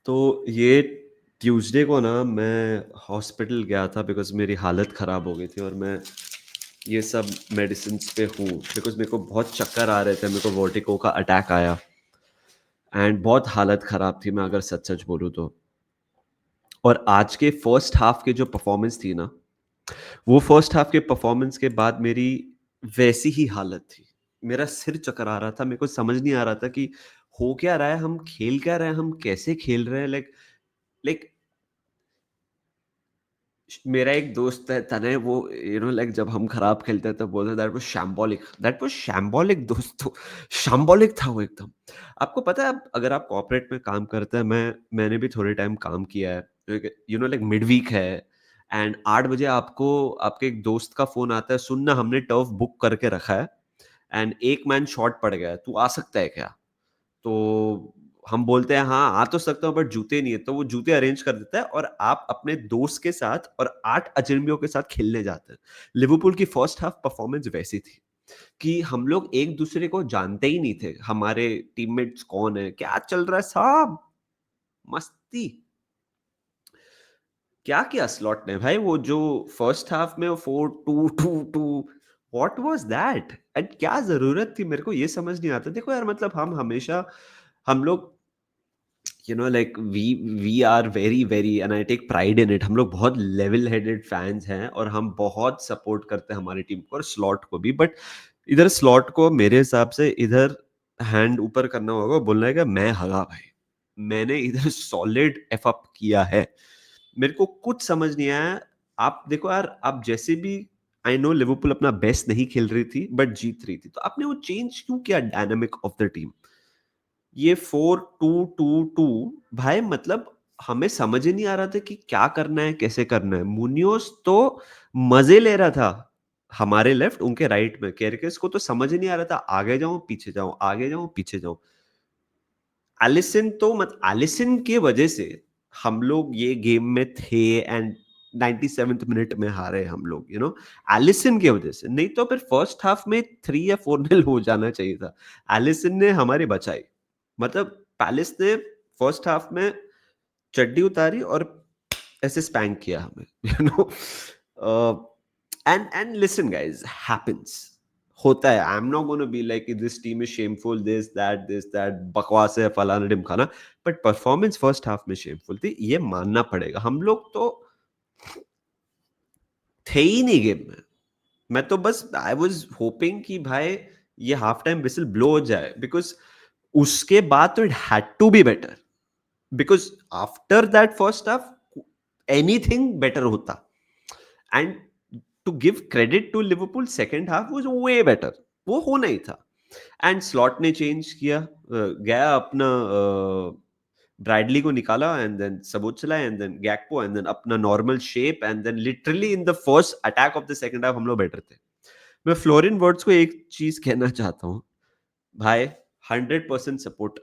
तो ये ट्यूसडे को ना मैं हॉस्पिटल गया था बिकॉज़ मेरी हालत ख़राब हो गई थी और मैं ये सब मेडिसिन्स पे हूँ बिकॉज़ मेरे को बहुत चक्कर आ रहे थे, मेरे को वर्टिगो का अटैक आया एंड बहुत हालत ख़राब थी मैं अगर सच-सच बोलूँ तो। और आज के फर्स्ट हाफ़ की जो परफ़ॉर्मेंस थी ना, वो फर्स्ट हाफ़ के परफ़ॉर्मेंस के बाद मेरी वैसी ही हालत थी। मेरा सिर चकरा रहा था, मेरे को समझ नहीं आ रहा था कि हो क्या रहा है, हम खेल क्या रहे हैं, हम कैसे खेल रहे हैं? लाइक मेरा एक दोस्त है तने वो लाइक जब हम खराब खेलते हैं तो बोलता है दैट वाज शैम्बोलिक दोस्तों शैम्बोलिक था वो एकदम। आपको पता है अगर आप कॉर्पोरेट में काम करते हैं मैंने भी थोड़े टाइम काम किया है लाइक मिड वीक है एंड 8 बजे आपको आपके एक दोस्त का फोन आता है सुनना हमने टर्फ बुक करके रखा है एंड एक मैन शॉर्ट पड़ गया है तू आ सकता है क्या? तो हम बोलते हैं हाँ, आ तो सकता हूँ बट जूते नहीं है, तो वो जूते अरेंज कर देता है और आप अपने दोस्त के साथ और 8 अजनबियों के साथ खेलने जाते हैं। लिवरपूल की फर्स्ट हाफ परफॉर्मेंस वैसी थी कि हम लोग एक-दूसरे को जानते ही नहीं थे, हमारे टीममेट्स कौन है, क्या चल रहा है साहब? मस्ती। क्या किया स्लॉट ने भाई वो जो फर्स्ट हाफ में वो 4-2-2-2 व्हाट वाज़ दैट? एंड क्या ज़रूरत थी मेरे को ये समझ नहीं आता। देखो यार मतलब हम हमेशा हम लोग like we are very and I take pride in it हम लोग बहुत लेवल हेडेड फैंस हैं और हम बहुत सपोर्ट करते हैं हमारी टीम को और स्लॉट को भी बट इधर स्लॉट को मेरे हिसाब से इधर हैंड ऊपर करना होगा बोलना है कि मैं हगा भाई मैंने इधर सॉलिड एफ अप किया है मेरे को कुछ समझ नहीं आया आप देखो यार आप जैसे भी आई नो लिवरपूल अपना बेस्ट नहीं खेल रही थी बट जीत रही थी तो आपने वो चेंज क्यों किया डायनामिक ऑफ द टीम ये 4-2-2-2 भाई मतलब हमें समझ ही नहीं आ रहा था कि क्या करना है, कैसे करना है। मुनियोस तो मज़े ले रहा था, हमारे लेफ्ट, उनके राइट में। केर्केस को तो समझ ही नहीं आ रहा था, आगे जाऊँ, पीछे जाऊँ, आगे जाऊँ, पीछे जाऊँ। एलिसन की वजह से हम लोग ये गेम में थे एंड 97th मिनट में हारे हम लोग, एलिसन की वजह से। नहीं तो फिर फर्स्ट हाफ में 3 या 4-0 हो जाना चाहिए था। एलिसन ने हमारी बचाई। मतलब पैलेस ने फर्स्ट हाफ में चड्डी उतारी और ऐसे स्पैंक किया हमें एंड लिसन गाइस हैपेंस होता है I am not gonna be like this team is shameful this that बकवास है फलाना ढिमकाना बट परफॉर्मेंस फर्स्ट हाफ में शेमफुल थी ये मानना पड़ेगा हम लोग तो थे ही नहीं गेम में मैं तो बस आई वाज होपिंग कि भाई ये हाफ टाइम विसल ब्लो हो जाए बिकॉज उसके बाद तो it had to be better because after that first half anything better hota and to give credit to Liverpool second half was way better वो होना ही था एंड स्लॉट ने change किया गया अपना ब्रैडली को निकाला and then Szoboszlai and then Gakpo and then अपना normal shape and then literally in the first attack of the second half हम लोग बेटर थे मैं फ्लोरिन वर्ड्स को एक चीज कहना चाहता हूँ भाई 100% सपोर्ट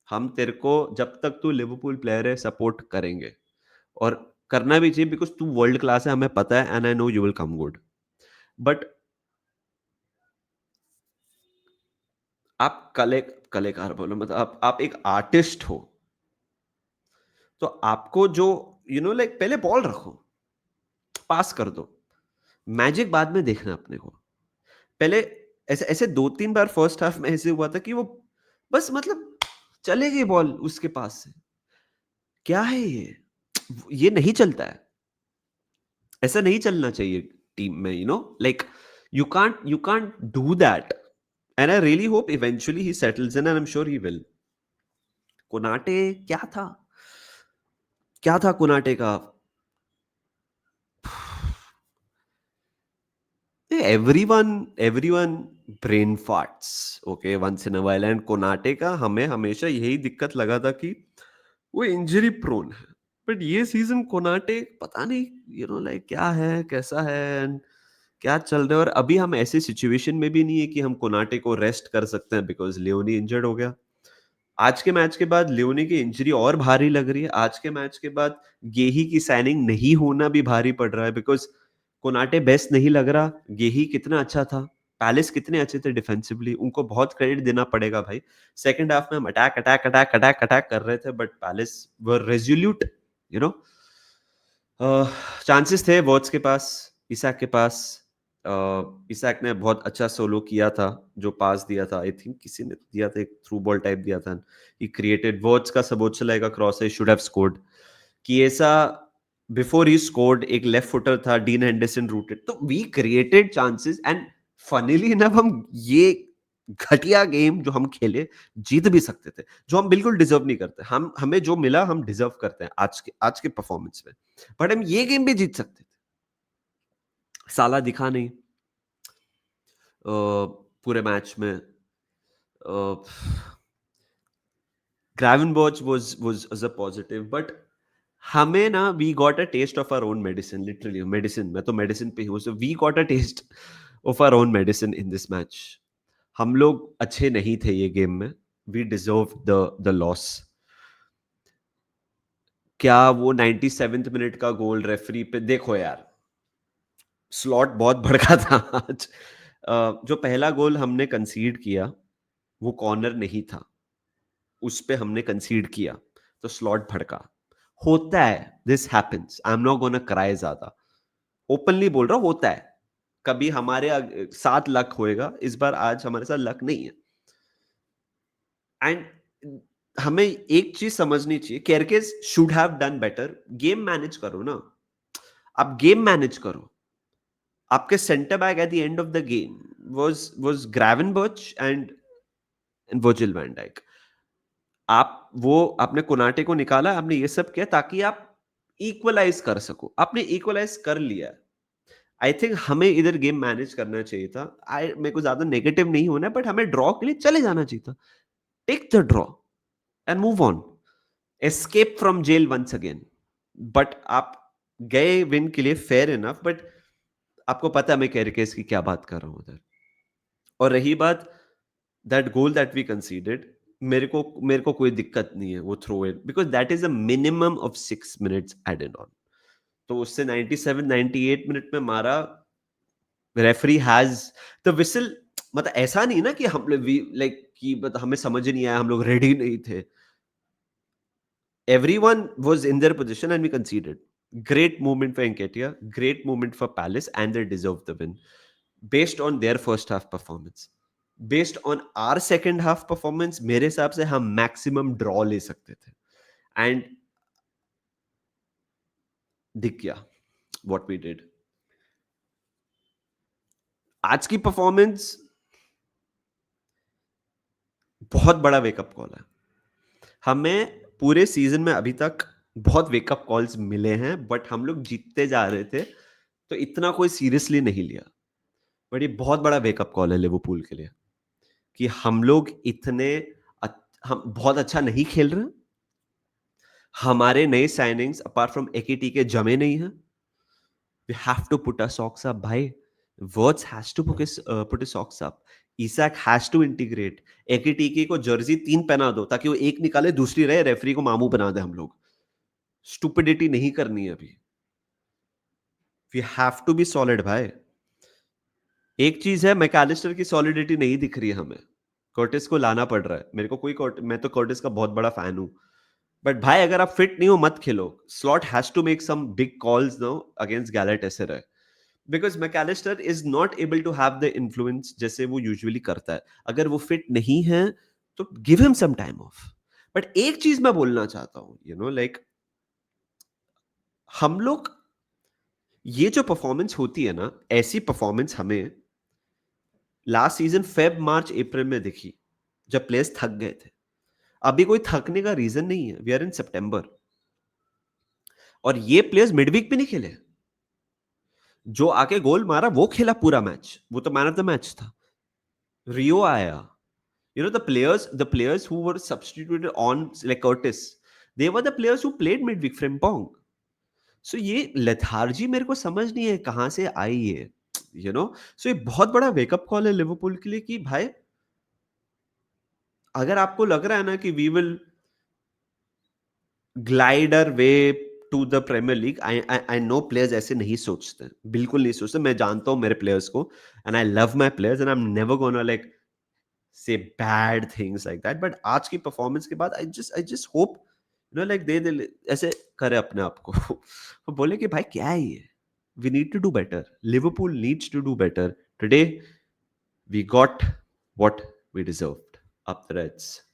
हम तेरे को जब तक तू लिवरपूल प्लेयर है सपोर्ट करेंगे और करना भी चाहिए बिकॉज तू वर्ल्ड क्लास है हमें पता है and I know you will come good but आप कलेकार बोलो मतलब आप एक आर्टिस्ट हो तो आपको जो लाइक पहले बॉल रखो पास कर दो मैजिक बाद में देखना अपने को पहले ऐसे ऐसे 2-3 बार फर्स्ट हाफ में ऐसे हुआ था कि वो बस मतलब चले गई बॉल उसके पास से क्या है ये नहीं चलता है ऐसा नहीं चलना चाहिए टीम में like you can't do that and I really hope eventually he settles in and I'm sure he will Konate क्या था कोनाटे का everyone brain farts okay once in a while and Konate का हमें हमेशा यही दिक्कत लगा था कि वो इंजरी प्रोन है बट ये सीजन कोनाटे पता नहीं लाइक क्या है कैसा है and क्या चल रहा है और अभी हम ऐसे सिचुएशन में भी नहीं है कि हम कोनाटे को रेस्ट कर सकते हैं बिकॉज लियोनी इंजर्ड हो गया आज के मैच के बाद लियोनी की इंजरी और भारी लग रही है आज के मैच के बाद गेही की साइनिंग नहीं होना भी भारी पड़ रहा है बिकॉज कोनाटे बेस्ट नहीं लग रहा गेही कितना अच्छा था पैलेस कितने अच्छे थे डिफेंसिवली, उनको बहुत क्रेडिट देना पड़ेगा भाई। सेकंड हाफ में हम attack attack attack attack attack कर रहे थे, but Palace were resolute, you know. Chances थे वॉट्स के पास, इसाक के पास। अ, इसाक ने बहुत अच्छा सोलो किया था, जो पास दिया था, आई थिंक किसी ने दिया था, एक थ्रू बॉल टाइप दिया था। ही क्रिएटेड वॉट्स का सबोचला का क्रॉस है, should have scored. Chiesa before ही स्कोर्ड एक लेफ्ट फुटर था, डीन हेंडरसन रूटेड, तो we created chances. And funnily enough हम ये घटिया गेम जो हम खेले जीत भी सकते थे, जो हम बिल्कुल डिजर्व नहीं करते। हम हमें जो मिला हम डिजर्व करते हैं आज के परफॉर्मेंस में, बट हम ये गेम भी जीत सकते थे। साला दिखा नहीं पूरे मैच में। Gravenberch was a positive, but हमें ना we got a test of our own medicine, literally medicine, मैं तो मेडिसिन पे हूँ, so we got a test of our own medicine in this match. हम लोग अच्छे नहीं थे ये गेम में, वी डिजर्व द लॉस। क्या वो 97th मिनट का गोल रेफरी पे देखो यार, स्लॉट बहुत भड़का था आज। जो पहला गोल हमने कंसीड किया वो कॉर्नर नहीं था, उस पे हमने कंसीड किया, तो स्लॉट भड़का। होता है, this happens, I am not gonna cry ज्यादा, ओपनली बोल रहा हूं, होता है। कभी हमारे साथ लक होएगा, इस बार आज हमारे साथ लक नहीं है। एंड हमें एक चीज समझनी चाहिए, Kerkez should have done better. Game manage करो ना, आप गेम मैनेज करो। आपके centre back at the end of the game was Gravenberch and Virgil van Dijk। आप वो आपने कोनाटे को निकाला, आपने ये सब किया ताकि आप इक्वलाइज कर सको, आपने इक्वलाइज कर लिया। आई थिंक हमें इधर गेम मैनेज करना चाहिए था। आई मेरे को ज्यादा नेगेटिव नहीं होना है, बट हमें ड्रॉ के लिए चले जाना चाहिए था। Take the draw and move on, escape from jail once again. But आप गए विन के लिए, फेयर इनफ, बट आपको पता है मैं कैरिकेस की क्या बात कर रहा हूं उधर। और रही बात that goal that we considered, मेरे को कोई दिक्कत नहीं है वो throw in, because that is a minimum of 6 minutes added on. तो उससे 97 98 मिनट में मारा, रेफरी हैज द विसल। मतलब ऐसा नहीं ना कि हम लोग लाइक कि मतलब हमें समझ नहीं आया, हम लोग रेडी नहीं थे। Everyone was in their position and we conceded. Great moment for Enketia, great moment for Palace, and they deserved the win based on their first half performance. Based on our second half performance, मेरे हिसाब से हम maximum draw ले सकते थे, and दिख गया what we did. आज की परफॉर्मेंस बहुत बड़ा वेकअप कॉल है। हमें पूरे सीजन में अभी तक बहुत वेकअप कॉल्स मिले हैं, बट हम लोग जीतते जा रहे थे, तो इतना कोई सीरियसली नहीं लिया। बट ये बहुत बड़ा वेकअप कॉल है लिवरपूल के लिए, कि हम लोग इतने हम बहुत अच्छा नहीं खेल रहे। हमारे नए साइनिंग्स अपार्ट फ्रॉम एकेटी के जमे नहीं हैं। We have to put a socks up भाई। Wirtz has to put a socks up. Isak has to integrate. Ekitike को जर्सी 3 पहना दो ताकि वो एक निकाले दूसरी रहे, रेफरी को मामू बना दे हम लोग। स्टुपिडिटी नहीं करनी है अभी। We have to be solid भाई। एक चीज है, मैकलिस्टर की सॉलिडिटी नहीं दिख रही है हमें। कर्टिस को लाना पड़ रहा है। मेरे को कोई मैं तो कर्टिस का बहुत बड़ा फैन हूं, बट भाई अगर आप फिट नहीं हो मत खेलो। Slot has to make some big calls now against Galatasaray, because MacAllister is not able to have the influence जैसे वो यूजुअली करता है। अगर वो फिट नहीं है तो give him some time off. But एक चीज मैं बोलना चाहता हूं, यू नो लाइक, हम लोग ये जो परफॉर्मेंस होती है ना, ऐसी परफॉर्मेंस हमें लास्ट सीजन फेब मार्च अप्रैल में दिखी, जब प्लेयर्स थक गए थे। अभी कोई थकने का रीजन नहीं है, वी आर इन सितंबर, और ये प्लेयर्स मिडवीक पे नहीं खेले। जो आके गोल मारा वो खेला पूरा मैच, वो तो मैन ऑफ द मैच था। रियो आया, you know the players who were substituted on like Curtis, they were the players who played midweek, Frimpong. So ये लेथार्जी मेरे को समझ नहीं है कहां से आई है, यू नो। सो ये बहुत बड़ा वेकअप कॉल है लिवरपूल के लिए, कि भाई अगर आपको लग रहा है ना कि we will glide our way to the Premier League, I know players ऐसे नहीं सोचते, बिल्कुल नहीं सोचते, मैं जानता हूँ मेरे प्लेयर्स को, and I love my players and I am never gonna like say bad things like that, but आज की परफॉर्मेंस के बाद I just hope like they ऐसे करे अपने आप को वो बोले कि भाई क्या है ये, we need to do better, Liverpool needs to do better today, we got what we deserved, up the Reds.